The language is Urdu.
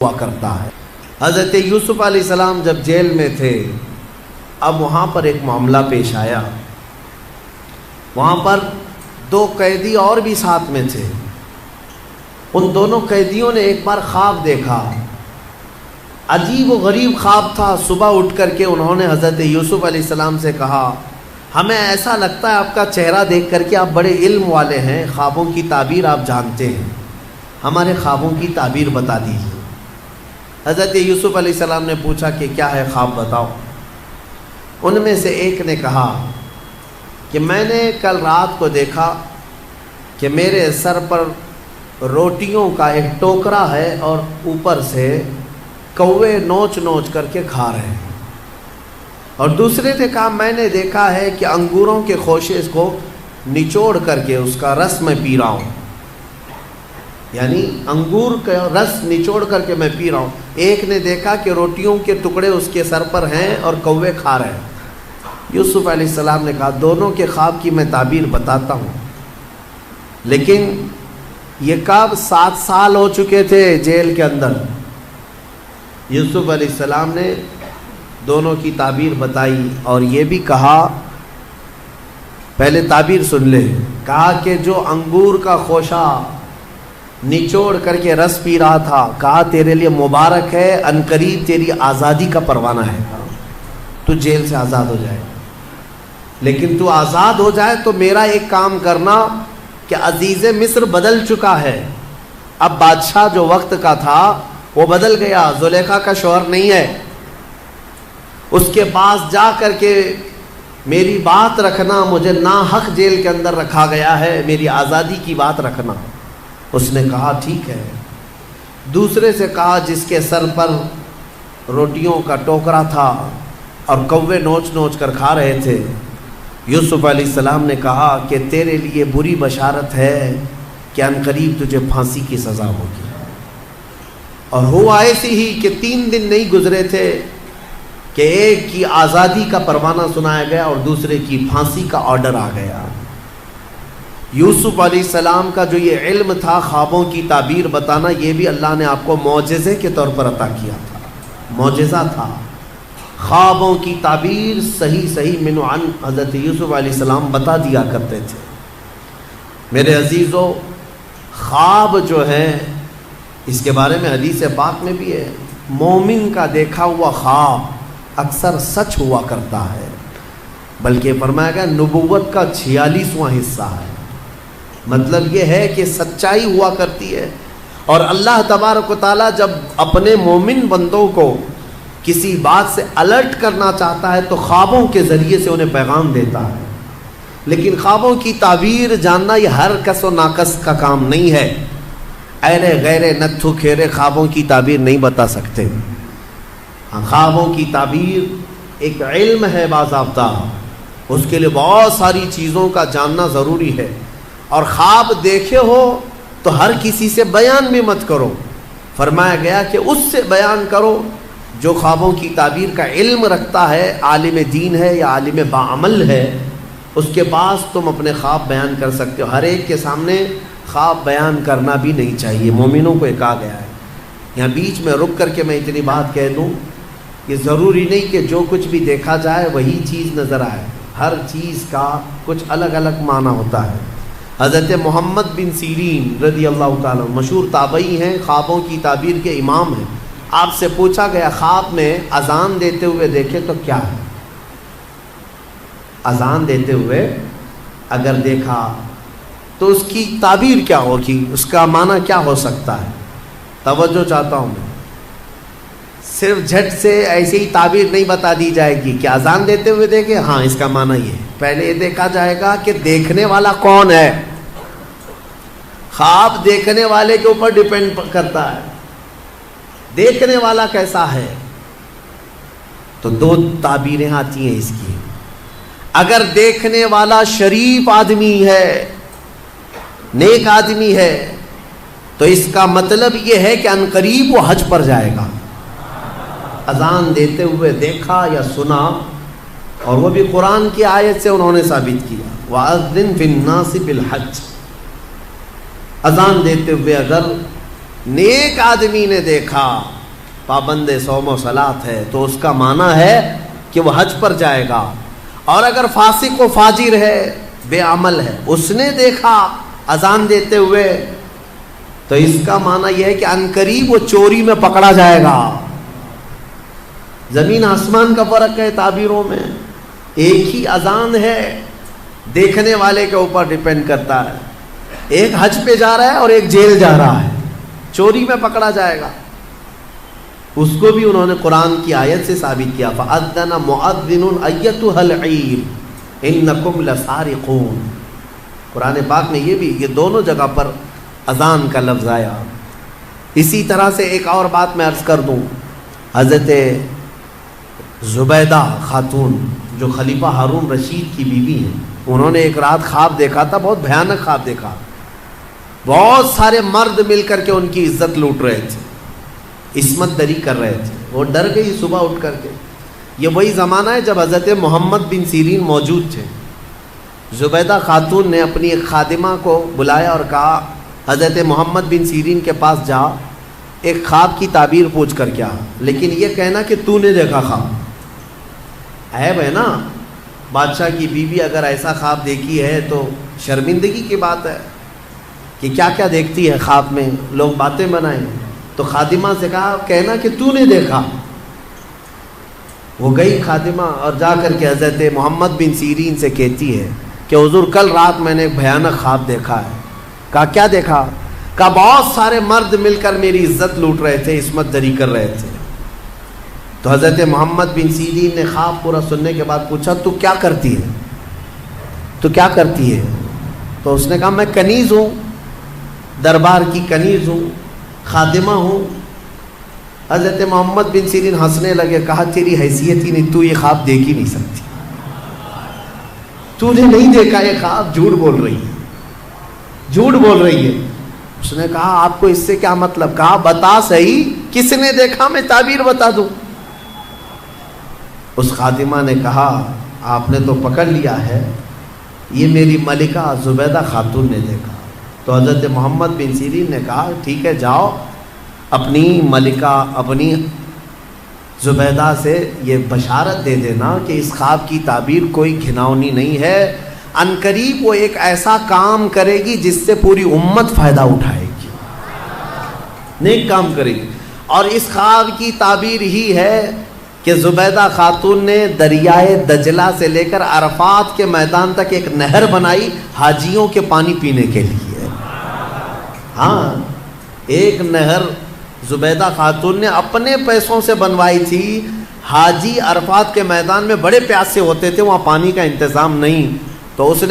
ہوا کرتا ہے۔ حضرت یوسف علیہ السلام جب جیل میں تھے، اب وہاں پر ایک معاملہ پیش آیا۔ وہاں پر دو قیدی اور بھی ساتھ میں تھے۔ ان دونوں قیدیوں نے ایک بار خواب دیکھا، عجیب و غریب خواب تھا۔ صبح اٹھ کر کے انہوں نے حضرت یوسف علیہ السلام سے کہا، ہمیں ایسا لگتا ہے آپ کا چہرہ دیکھ کر کے آپ بڑے علم والے ہیں، خوابوں کی تعبیر آپ جانتے ہیں، ہمارے خوابوں کی تعبیر بتا دیجیے۔ حضرت یوسف علیہ السلام نے پوچھا کہ کیا ہے خواب بتاؤ۔ ان میں سے ایک نے کہا کہ میں نے کل رات کو دیکھا کہ میرے سر پر روٹیوں کا ایک ٹوکرا ہے اور اوپر سے کوے نوچ نوچ کر کے کھا رہے ہیں۔ اور دوسرے نے کہا میں نے دیکھا ہے کہ انگوروں کے خوشے کو نچوڑ کر کے اس کا رس میں پی رہا ہوں، یعنی انگور کا رس نچوڑ کر کے میں پی رہا ہوں۔ ایک نے دیکھا کہ روٹیوں کے ٹکڑے اس کے سر پر ہیں اور کوے کھا رہے ہیں۔ یوسف علیہ السلام نے کہا دونوں کے خواب کی میں تعبیر بتاتا ہوں، لیکن یہ کب 7 سال ہو چکے تھے جیل کے اندر۔ یوسف علیہ السلام نے دونوں کی تعبیر بتائی اور یہ بھی کہا، پہلے تعبیر سن لے، کہا کہ جو انگور کا خوشہ نچوڑ کر کے رس پی رہا تھا، کہا تیرے لیے مبارک ہے، عنقریب تیری آزادی کا پروانہ ہے، تو جیل سے آزاد ہو جائے۔ لیکن تو آزاد ہو جائے تو میرا ایک کام کرنا کہ عزیز مصر بدل چکا ہے، اب بادشاہ جو وقت کا تھا وہ بدل گیا، زلیخا کا شوہر نہیں ہے، اس کے پاس جا کر کے میری بات رکھنا، مجھے ناحق جیل کے اندر رکھا گیا ہے، میری آزادی کی بات رکھنا۔ اس نے کہا ٹھیک ہے۔ دوسرے سے کہا جس کے سر پر روٹیوں کا ٹوکرا تھا اور کوے نوچ نوچ کر کھا رہے تھے، یوسف علیہ السلام نے کہا کہ تیرے لیے بری بشارت ہے کہ عنقریب تجھے پھانسی کی سزا ہوگی۔ اور ہوا ایسی ہی کہ 3 دن نہیں گزرے تھے کہ ایک کی آزادی کا پروانہ سنایا گیا اور دوسرے کی پھانسی کا آرڈر آ گیا۔ یوسف علیہ السلام کا جو یہ علم تھا خوابوں کی تعبیر بتانا، یہ بھی اللہ نے آپ کو معجزے کے طور پر عطا کیا تھا، معجزہ تھا۔ خوابوں کی تعبیر صحیح من عن حضرت یوسف علیہ السلام بتا دیا کرتے تھے۔ میرے عزیزو، خواب جو ہے اس کے بارے میں حدیث پاک میں بھی ہے، مومن کا دیکھا ہوا خواب اکثر سچ ہوا کرتا ہے، بلکہ فرمایا گیا نبوت کا 46واں حصہ ہے۔ مطلب یہ ہے کہ سچائی ہوا کرتی ہے، اور اللہ تبارک و تعالیٰ جب اپنے مومن بندوں کو کسی بات سے الرٹ کرنا چاہتا ہے تو خوابوں کے ذریعے سے انہیں پیغام دیتا ہے۔ لیکن خوابوں کی تعبیر جاننا یہ ہر کس و ناقص کا کام نہیں ہے۔ ایرے غیرے نتھو کھیرے خوابوں کی تعبیر نہیں بتا سکتے۔ خوابوں کی تعبیر ایک علم ہے باضابطہ، اس کے لیے بہت ساری چیزوں کا جاننا ضروری ہے۔ اور خواب دیکھے ہو تو ہر کسی سے بیان بھی مت کرو، فرمایا گیا کہ اس سے بیان کرو جو خوابوں کی تعبیر کا علم رکھتا ہے، عالم دین ہے یا عالم باعمل ہے، اس کے پاس تم اپنے خواب بیان کر سکتے ہو۔ ہر ایک کے سامنے خواب بیان کرنا بھی نہیں چاہیے، مومنوں کو یہ کہا گیا ہے۔ یہاں بیچ میں رک کر کے میں اتنی بات کہہ دوں کہ ضروری نہیں کہ جو کچھ بھی دیکھا جائے وہی چیز نظر آئے، ہر چیز کا کچھ الگ الگ معنی ہوتا ہے۔ حضرت محمد بن سیرین رضی اللہ تعالیٰ مشہور تابعی ہیں، خوابوں کی تعبیر کے امام ہیں۔ آپ سے پوچھا گیا خواب میں اذان دیتے ہوئے دیکھے تو کیا ہے؟ اذان دیتے ہوئے اگر دیکھا تو اس کی تعبیر کیا ہوگی، اس کا معنی کیا ہو سکتا ہے؟ توجہ چاہتا ہوں میں، صرف جھٹ سے ایسے ہی تعبیر نہیں بتا دی جائے گی کہ اذان دیتے ہوئے دیکھے ہاں اس کا معنی یہ ہے۔ پہلے یہ دیکھا جائے گا کہ دیکھنے والا کون ہے۔ خواب دیکھنے والے کے اوپر ڈیپینڈ کرتا ہے، دیکھنے والا کیسا ہے۔ تو 2 تعبیریں آتی ہیں اس کی۔ اگر دیکھنے والا شریف آدمی ہے، نیک آدمی ہے، تو اس کا مطلب یہ ہے کہ عنقریب وہ حج پر جائے گا۔ اذان دیتے ہوئے دیکھا یا سنا، اور وہ بھی قرآن کی آیت سے انہوں نے ثابت کیا، وَأَذِّن فِي النَّاسِ بِالْحَجِّ۔ اذان دیتے ہوئے اگر نیک آدمی نے دیکھا پابند صوم و صلات ہے تو اس کا معنی ہے کہ وہ حج پر جائے گا، اور اگر فاسق و فاجر ہے، بے عمل ہے، اس نے دیکھا اذان دیتے ہوئے تو اس کا معنی یہ ہے کہ عنقریب وہ چوری میں پکڑا جائے گا۔ زمین آسمان کا فرق ہے تعبیروں میں، ایک ہی اذان ہے، دیکھنے والے کے اوپر ڈیپینڈ کرتا ہے۔ ایک حج پہ جا رہا ہے اور ایک جیل جا رہا ہے، چوری میں پکڑا جائے گا۔ اس کو بھی انہوں نے قرآن کی آیت سے ثابت کیا، فَأَذَّنَ مُؤَذِّنٌ أَيَّتُهَا الْعِيرُ إِنَّكُمْ لَسَارِقُونَ۔ قرآن پاک میں یہ دونوں جگہ پر اذان کا لفظ آیا۔ اسی طرح سے ایک اور بات میں عرض کر دوں، حضرت زبیدہ خاتون جو خلیفہ ہارون رشید کی بیوی ہیں، انہوں نے ایک رات خواب دیکھا تھا، بہت بھیانک خواب دیکھا۔ بہت سارے مرد مل کر کے ان کی عزت لوٹ رہے تھے، عصمت دری کر رہے تھے۔ وہ ڈر گئی صبح اٹھ کر کے۔ یہ وہی زمانہ ہے جب حضرت محمد بن سیرین موجود تھے۔ زبیدہ خاتون نے اپنی ایک خادمہ کو بلایا اور کہا حضرت محمد بن سیرین کے پاس جا، ایک خواب کی تعبیر پوچھ کر کیا، لیکن یہ کہنا کہ تو نے دیکھا خواب۔ عیب ہے نا، بادشاہ کی بیوی اگر ایسا خواب دیکھی ہے تو شرمندگی کی بات ہے کہ کیا کیا دیکھتی ہے خواب میں، لوگ باتیں بنائیں۔ تو خادمہ سے کہا کہنا کہ تو نے دیکھا۔ وہ گئی خادمہ اور جا کر کے حضرت محمد بن سیرین سے کہتی ہے کہ حضور کل رات میں نے ایک بھیانک خواب دیکھا ہے۔ کہا کیا دیکھا؟ کہا بہت سارے مرد مل کر میری عزت لوٹ رہے تھے، عصمت دری کر رہے تھے۔ تو حضرت محمد بن سیرین نے خواب پورا سننے کے بعد پوچھا تو کیا کرتی ہے؟ تو کیا کرتی ہے؟ تو اس نے کہا میں کنیز ہوں، دربار کی کنیز ہوں، خادمہ ہوں۔ حضرت محمد بن سیرین ہنسنے لگے، کہا تیری حیثیت ہی نہیں، تو یہ خواب دیکھ ہی نہیں سکتی، تو نے نہیں دیکھا یہ خواب، جھوٹ بول رہی ہے، جھوٹ بول رہی ہے۔ اس نے کہا آپ کو اس سے کیا مطلب؟ کہا بتا صحیح کس نے دیکھا، میں تعبیر بتا دوں۔ اس خادمہ نے کہا آپ نے تو پکڑ لیا ہے، یہ میری ملکہ زبیدہ خاتون نے دیکھا۔ تو حضرت محمد بن سیرین نے کہا ٹھیک ہے جاؤ اپنی ملکہ اپنی زبیدہ سے یہ بشارت دے دینا کہ اس خواب کی تعبیر کوئی گھناؤنی نہیں ہے، عنقریب وہ ایک ایسا کام کرے گی جس سے پوری امت فائدہ اٹھائے گی، نیک کام کرے گی۔ اور اس خواب کی تعبیر ہی ہے کہ زبیدہ خاتون نے دریائے دجلہ سے لے کر عرفات کے میدان تک ایک نہر بنائی حاجیوں کے پانی پینے کے لیے۔ ہاں ایک نہر زبیدہ خاتون نے اپنے پیسوں سے بنوائی تھی۔ حاجی عرفات کے میدان میں بڑے پیاسے ہوتے تھے، وہاں پانی کا انتظام نہیں، تو اس نے